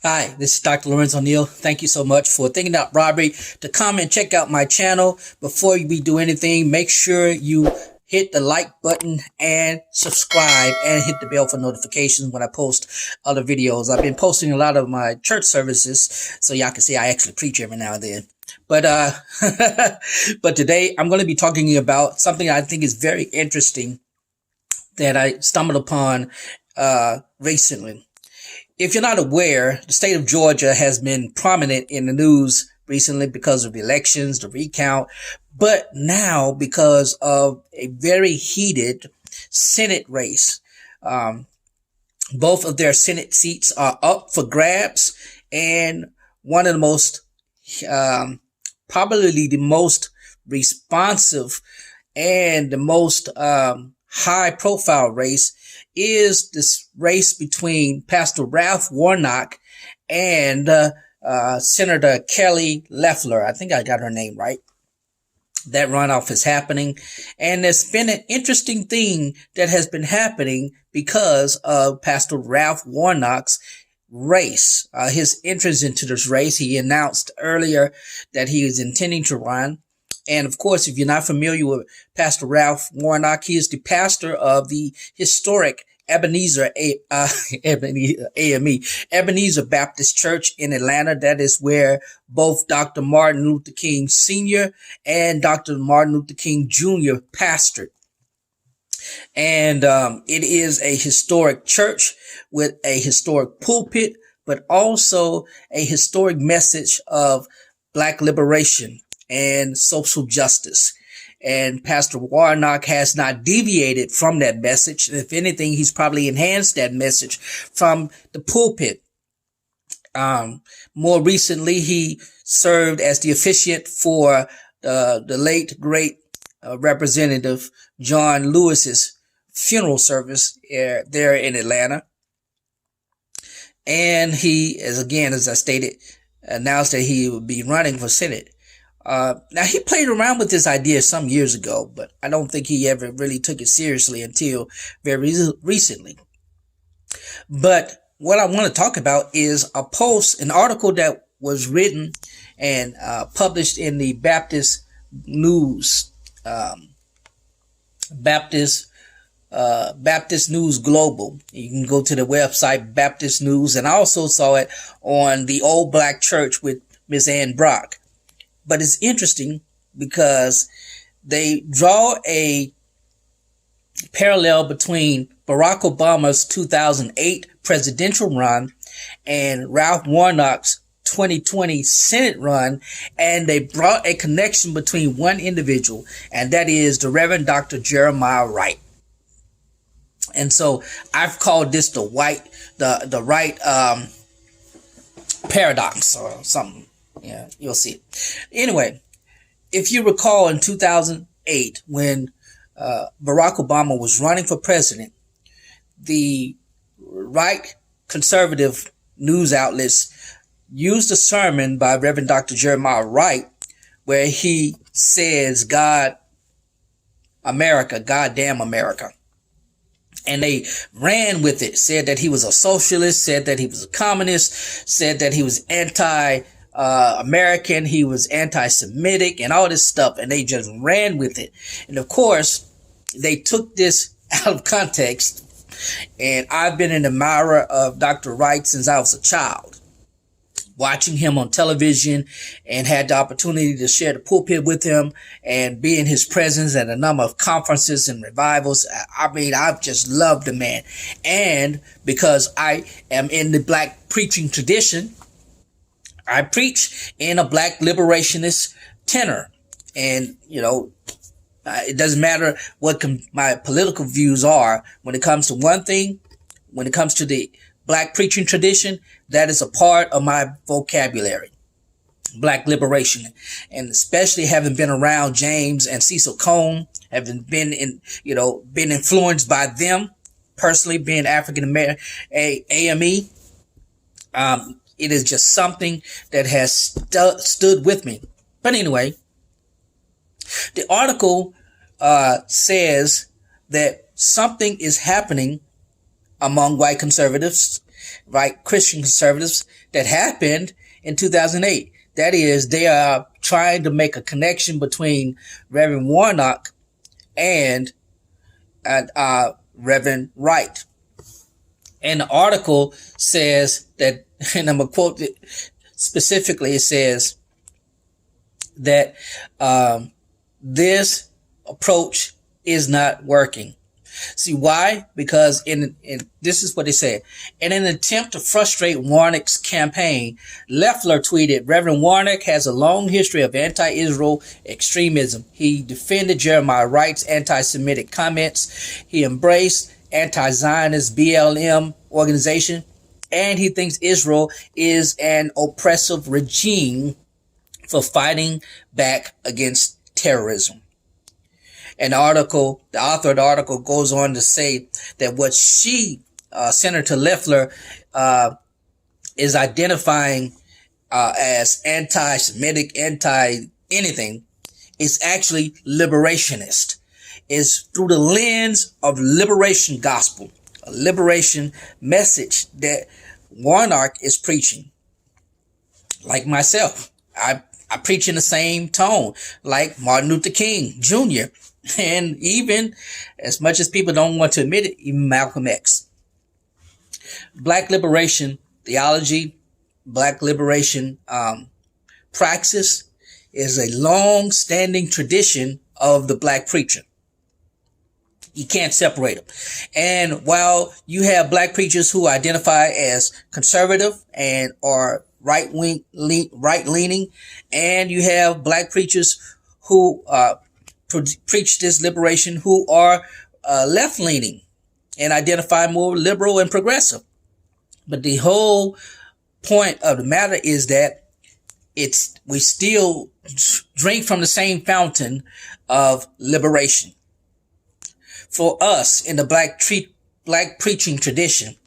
Hi, this is Dr. Lawrence O'Neill. Thank you so much for thinking out robbery to come and check out my channel. Before we do anything, make sure you hit the like button and subscribe and hit the bell for notifications when I post other videos. I've been posting a lot of my church services so y'all can see I actually preach every now and then. But but today I'm going to be talking about something I think is very interesting that I stumbled upon recently. If you're not aware, the state of Georgia has been prominent in the news recently because of the elections, the recount, but now because of a very heated Senate race. Both of their Senate seats are up for grabs, and one of the most, probably the most responsive and the most high profile race is this race between Pastor Ralph Warnock and Senator Kelly Loeffler. I think I got her name right. That runoff is happening, and there's been an interesting thing that has been happening because of Pastor Ralph Warnock's race, his entrance into this race. He announced earlier that he is intending to run. And of course, if you're not familiar with Pastor Ralph Warnock, he is the pastor of the historic Ebenezer Baptist Church in Atlanta. That is where both Dr. Martin Luther King Sr. and Dr. Martin Luther King Jr. pastored. And it is a historic church with a historic pulpit, but also a historic message of Black liberation and social justice. And Pastor Warnock has not deviated from that message. If anything, he's probably enhanced that message from the pulpit. More recently, he served as the officiant for the late, great Representative John Lewis's funeral service there in Atlanta. And he, as I stated, announced that he would be running for Senate. Now, he played around with this idea some years ago, but I don't think he ever really took it seriously until very recently. But what I want to talk about is an article that was written and published in the Baptist News, Baptist News Global. You can go to the website Baptist News, and I also saw it on the Old Black Church with Miss Ann Brock. But it's interesting because they draw a parallel between Barack Obama's 2008 presidential run and Ralph Warnock's 2020 Senate run, and they brought a connection between one individual, and that is the Reverend Dr. Jeremiah Wright. And so I've called this the Wright paradox or something. Yeah, you'll see it. Anyway, if you recall in 2008, when Barack Obama was running for president, the right conservative news outlets used a sermon by Reverend Dr. Jeremiah Wright where he says, God, America, goddamn America. And they ran with it, said that he was a socialist, said that he was a communist, said that he was anti-American, he was anti-Semitic and all this stuff. And they just ran with it. And of course, they took this out of context. And I've been an admirer of Dr. Wright since I was a child, watching him on television, and had the opportunity to share the pulpit with him and be in his presence at a number of conferences and revivals. I mean, I've just loved the man. And because I am in the Black preaching tradition, I preach in a Black liberationist tenor. And, you know, it doesn't matter what my political views are. When it comes to one thing, when it comes to the Black preaching tradition, that is a part of my vocabulary. Black liberation. And especially having been around James and Cecil Cone, having been influenced by them, personally being African American, AME, it is just something that has stood with me. But anyway, the article says that something is happening among white conservatives, right, Christian conservatives that happened in 2008. That is, they are trying to make a connection between Reverend Warnock and Reverend Wright. And the article says that, and I'm going to quote it specifically, it says that this approach is not working. See why? Because in this is what they said. In an attempt to frustrate Warnock's campaign, Loeffler tweeted, Reverend Warnock has a long history of anti-Israel extremism. He defended Jeremiah Wright's anti-Semitic comments. He embraced anti-Zionist BLM organization. And he thinks Israel is an oppressive regime for fighting back against terrorism. And the author of the article goes on to say that what Senator Loeffler, is identifying, as anti-Semitic, anti-anything, is actually liberationist. Is through the lens of liberation gospel, a liberation message that Warnock is preaching. Like myself, I preach in the same tone, like Martin Luther King Jr., and even, as much as people don't want to admit it, even Malcolm X. Black liberation theology, black liberation praxis is a long-standing tradition of the black preacher. You can't separate them. And while you have black preachers who identify as conservative and are right-leaning, and you have black preachers who preach this liberation who are left-leaning and identify more liberal and progressive. But the whole point of the matter is that we still drink from the same fountain of liberation. For us in the black preaching tradition,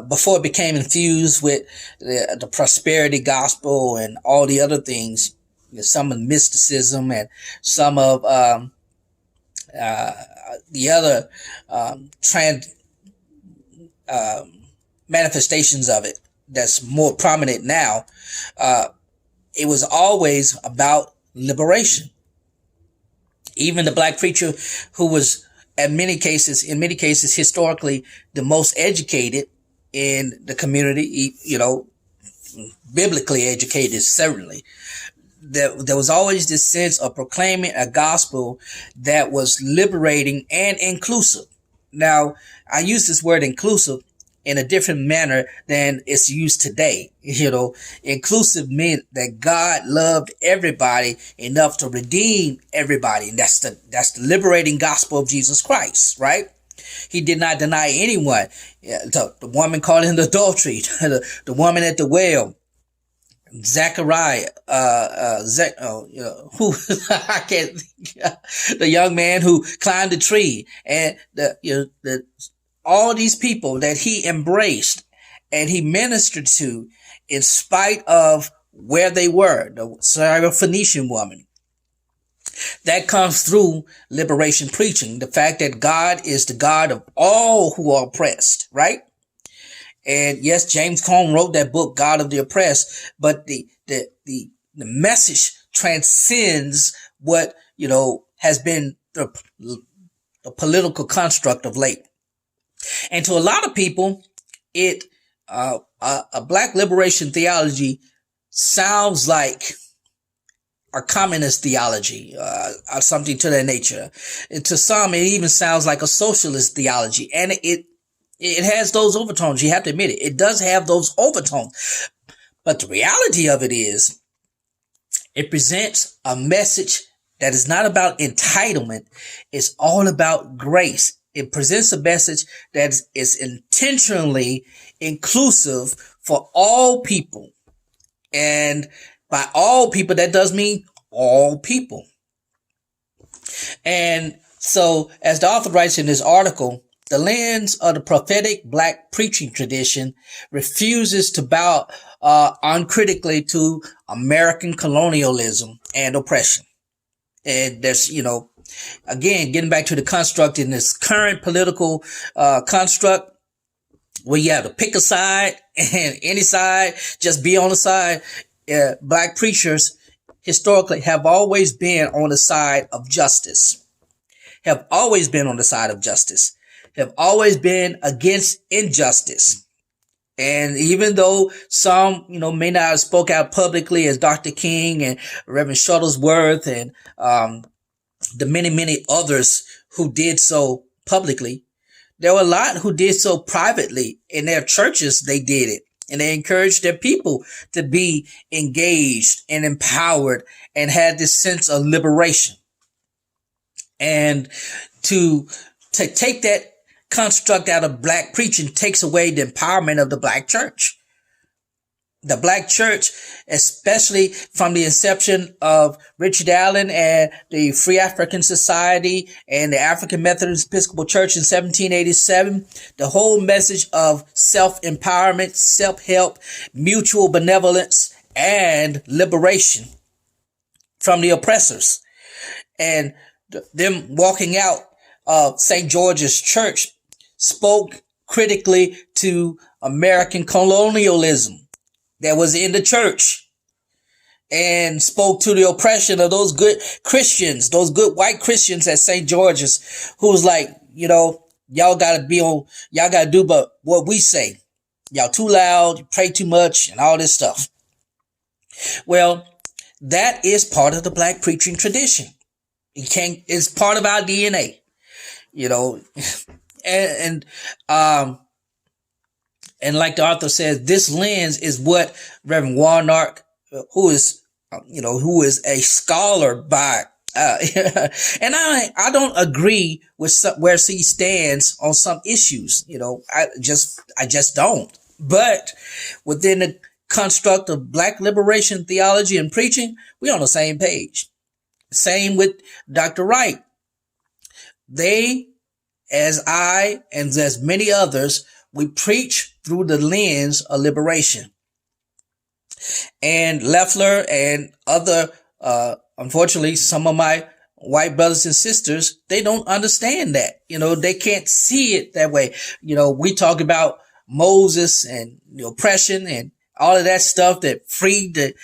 before it became infused with the prosperity gospel and all the other things, some of the mysticism and some of the other manifestations of it that's more prominent now, it was always about liberation. Even the black preacher who was in many cases historically the most educated in the community, biblically educated, certainly. There was always this sense of proclaiming a gospel that was liberating and inclusive. Now, I use this word inclusive in a different manner than it's used today. Inclusive meant that God loved everybody enough to redeem everybody. And that's the liberating gospel of Jesus Christ, right? He did not deny anyone. The woman caught in adultery, the woman at the well, Zechariah, who I can't think, the young man who climbed the tree, and all these people that he embraced and he ministered to in spite of where they were. The Syrophoenician woman. That comes through liberation preaching. The fact that God is the God of all who are oppressed, right? And yes, James Cone wrote that book, God of the Oppressed, but the message transcends what, has been the political construct of late. And to a lot of people, a black liberation theology sounds like a communist theology, or something to that nature. And to some, it even sounds like a socialist theology. And it has those overtones. You have to admit it. It does have those overtones. But the reality of it is, it presents a message that is not about entitlement. It's all about grace. It presents a message that is intentionally inclusive for all people. And by all people, that does mean all people. And so, as the author writes in this article, the lens of the prophetic black preaching tradition refuses to bow uncritically to American colonialism and oppression. And there's, again, getting back to the construct in this current political construct, where you have to pick a side and any side, just be on the side. Black preachers historically have always been on the side of justice, have always been on the side of justice, have always been against injustice. And even though some, may not have spoke out publicly as Dr. King and Reverend Shuttlesworth and the many, many others who did so publicly, there were a lot who did so privately. In their churches, they did it. And they encouraged their people to be engaged and empowered and had this sense of liberation. And to take that construct out of black preaching takes away the empowerment of the black church. The black church, especially from the inception of Richard Allen and the Free African Society and the African Methodist Episcopal Church in 1787, the whole message of self-empowerment, self-help, mutual benevolence, and liberation from the oppressors. And them walking out of St. George's Church spoke critically to American colonialism that was in the church and spoke to the oppression of those good Christians, those good white Christians at St. George's, who was like, y'all gotta do but what we say. Y'all too loud, you pray too much, and all this stuff. Well, that is part of the black preaching tradition. It's part of our DNA, and like the author says, this lens is what Reverend Warnock, who is a scholar by, and I don't agree with where he stands on some issues. I just don't. But within the construct of black liberation theology and preaching, we're on the same page. Same with Dr. Wright. They, as I, and as many others, we preach through the lens of liberation. And Leffler and other, unfortunately, some of my white brothers and sisters, they don't understand that. They can't see it that way. We talk about Moses and the oppression and all of that stuff that freed the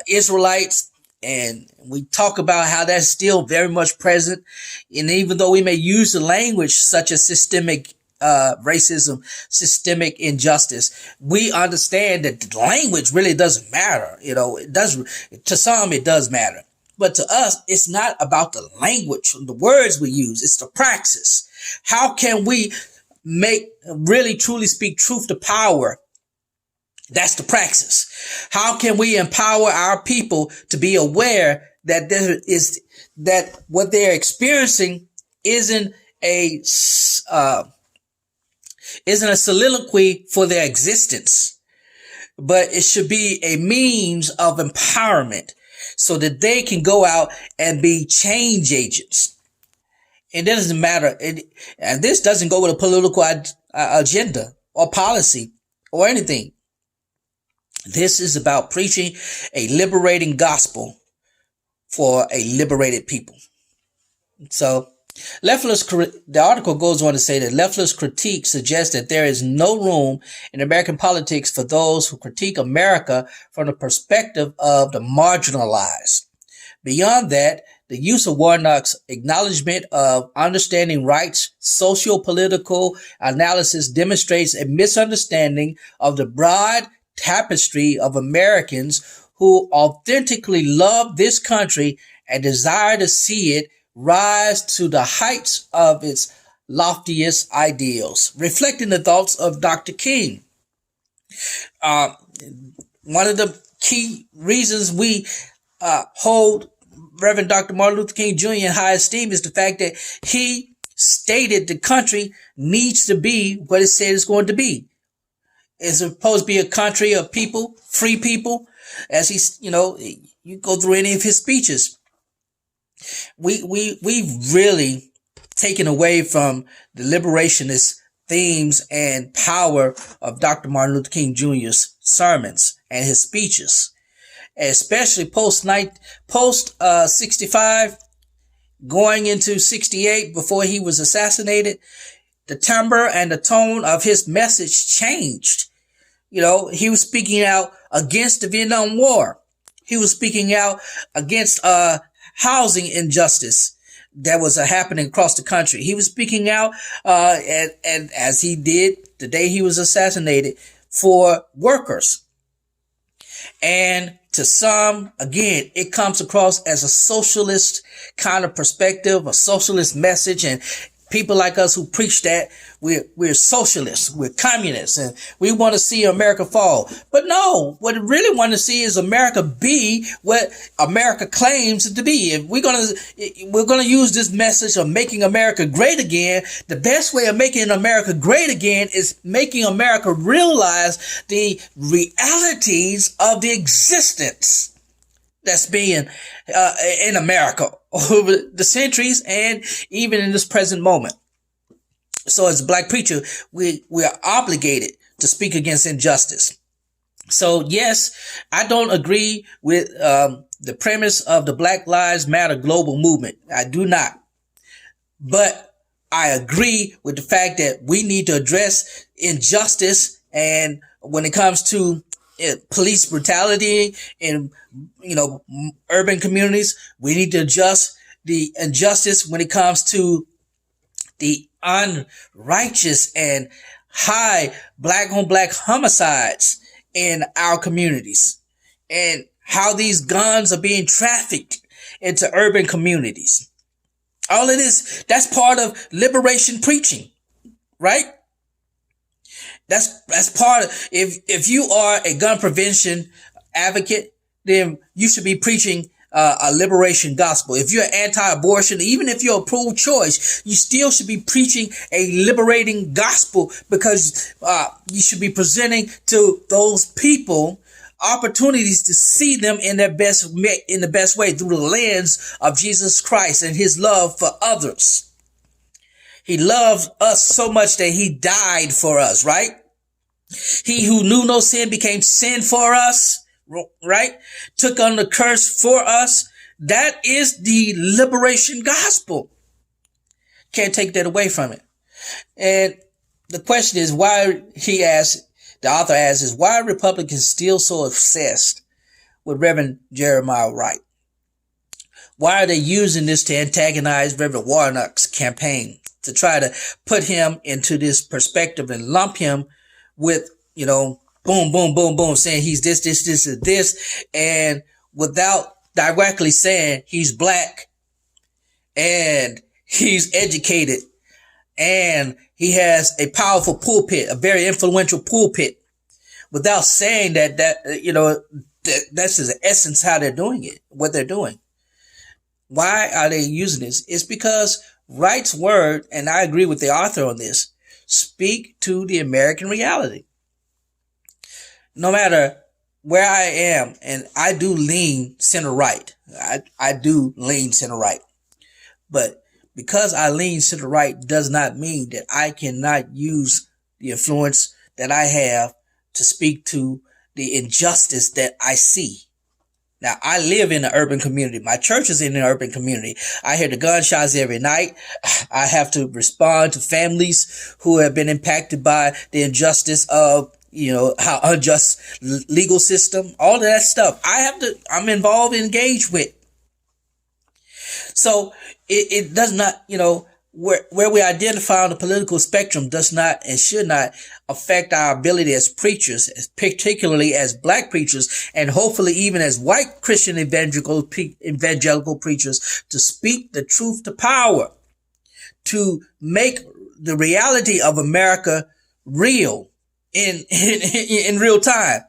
Israelites. And we talk about how that's still very much present. And even though we may use the language such as systemic racism, systemic injustice, we understand that the language really doesn't matter. It does, to some it does matter, but to us, it's not about the language, the words we use. It's the praxis. How can we really truly speak truth to power? That's the praxis. How can we empower our people to be aware that that what they're experiencing isn't a soliloquy for their existence, but it should be a means of empowerment so that they can go out and be change agents. It doesn't matter. And this doesn't go with a political agenda or policy or anything. This is about preaching a liberating gospel for a liberated people. So the article goes on to say that Leffler's critique suggests that there is no room in American politics for those who critique America from the perspective of the marginalized. Beyond that, the use of Warnock's acknowledgement of understanding Wright's socio-political analysis demonstrates a misunderstanding of the broad tapestry of Americans who authentically love this country and desire to see it rise to the heights of its loftiest ideals, reflecting the thoughts of Dr. King. One of the key reasons we hold Reverend Dr. Martin Luther King Jr. in high esteem is the fact that he stated the country needs to be what it said it's going to be. It's supposed to be a country of people, free people, as he's, you go through any of his speeches. We've really taken away from the liberationist themes and power of Dr. Martin Luther King Jr.'s sermons and his speeches, especially post 65, going into 68 before he was assassinated. the timbre and the tone of his message changed. He was speaking out against the Vietnam War. He was speaking out against housing injustice that was happening across the country. He was speaking out, and as he did the day he was assassinated, for workers. And to some, again, it comes across as a socialist kind of perspective, a socialist message. And people like us who preach that, we're socialists, we're communists, and we want to see America fall. But no, what we really want to see is America be what America claims to be. If we're gonna use this message of making America great again, the best way of making America great again is making America realize the realities of the existence that's being in America over the centuries and even in this present moment. So as a black preacher, we are obligated to speak against injustice. So yes, I don't agree with the premise of the Black Lives Matter global movement. I do not. But I agree with the fact that we need to address injustice, and when it comes to police brutality in, urban communities, we need to adjust the injustice when it comes to the unrighteous and high black on black homicides in our communities, and how these guns are being trafficked into urban communities. All of this, that's part of liberation preaching, right? That's part of, if you are a gun prevention advocate, then you should be preaching a liberation gospel. If you're anti-abortion, even if you're pro-choice, you still should be preaching a liberating gospel, because you should be presenting to those people opportunities to see them in the best way, through the lens of Jesus Christ and his love for others. He loved us so much that he died for us, right? He who knew no sin became sin for us, right? Took on the curse for us. That is the liberation gospel. Can't take that away from it. And the question is why, the author asks, is why are Republicans still so obsessed with Reverend Jeremiah Wright? Why are they using this to antagonize Reverend Warnock's campaign, to try to put him into this perspective and lump him with, boom, boom, boom, boom, saying he's this, and without directly saying he's black and he's educated and he has a powerful pulpit, a very influential pulpit, without saying that's the essence how they're doing it, what they're doing. Why are they using this? It's because Wright's word, and I agree with the author on this, speak to the American reality. No matter where I am, and I do lean center right. I do lean center right. But because I lean center right does not mean that I cannot use the influence that I have to speak to the injustice that I see. Now, I live in an urban community. My church is in an urban community. I hear the gunshots every night. I have to respond to families who have been impacted by the injustice of, how unjust legal system, all of that stuff. I'm involved and engaged with. So it does not, where we identify on the political spectrum does not and should not affect our ability as preachers, particularly as black preachers, and hopefully even as white Christian evangelical preachers, to speak the truth to power, to make the reality of America real in real time,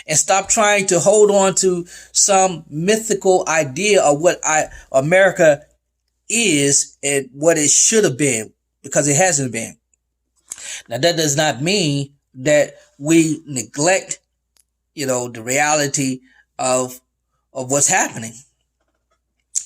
and stop trying to hold on to some mythical idea of what America is and what it should have been, because it hasn't been. Now, that does not mean that we neglect, the reality of what's happening.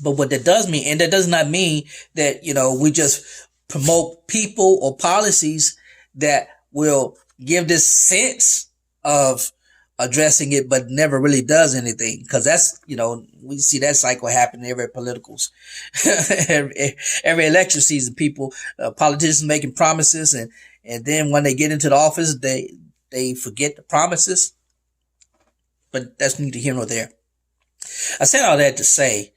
But what that does mean, and that does not mean that, we just promote people or policies that will give this sense of addressing it, but never really does anything. Because that's, we see that cycle happen in every politicals, every election season. Politicians making promises, and then when they get into the office, they forget the promises. But that's neither here nor there. I said all that to say,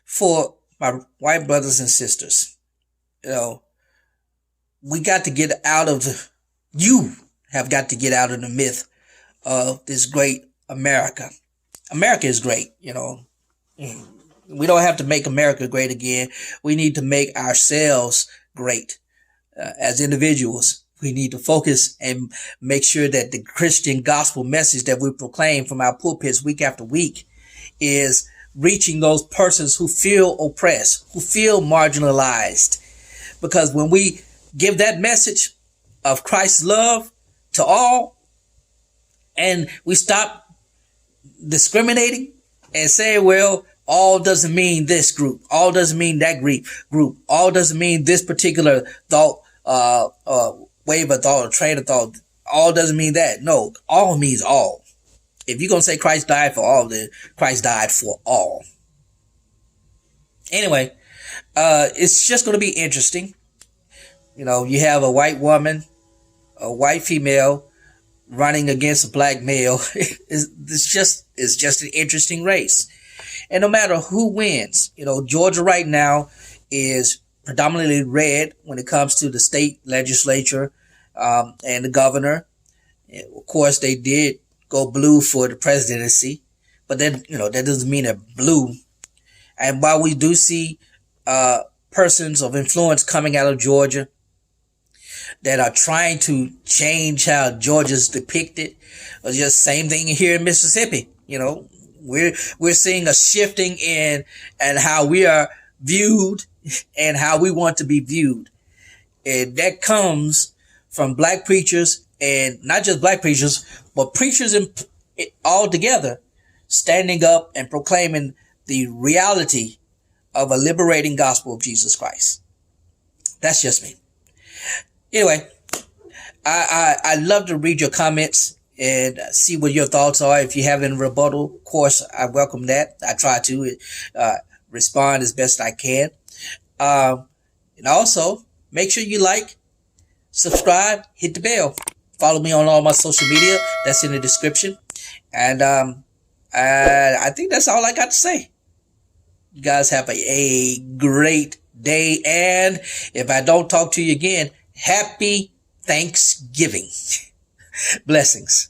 for my white brothers and sisters, we got to get out of you have got to get out of the myth of this great America. America is great, We don't have to make America great again. We need to make ourselves great. As individuals, we need to focus and make sure that the Christian gospel message that we proclaim from our pulpits week after week is reaching those persons who feel oppressed, who feel marginalized. Because when we give that message of Christ's love to all, and we stop discriminating and saying, well, all doesn't mean this group, all doesn't mean that group, all doesn't mean this particular thought, wave of thought or train of thought, all doesn't mean that. No, all means all. If you're going to say Christ died for all, then Christ died for all. Anyway, it's just going to be interesting. You have a white woman, a white female running against a black male. It's just an interesting race. And no matter who wins, Georgia right now is predominantly red when it comes to the state legislature, and the governor. Of course, they did go blue for the presidency, but then, that doesn't mean they're blue. And while we do see, persons of influence coming out of Georgia that are trying to change how Georgia's depicted, or just same thing here in Mississippi. We're seeing a shifting in and how we are viewed and how we want to be viewed. And that comes from black preachers, and not just black preachers, but preachers all together standing up and proclaiming the reality of a liberating gospel of Jesus Christ. That's just me. Anyway, I'd love to read your comments and see what your thoughts are. If you have any rebuttal, of course, I welcome that. I try to respond as best I can. And also, make sure you like, subscribe, hit the bell. Follow me on all my social media. That's in the description. And I think that's all I got to say. You guys have a great day. And if I don't talk to you again, happy Thanksgiving. Blessings.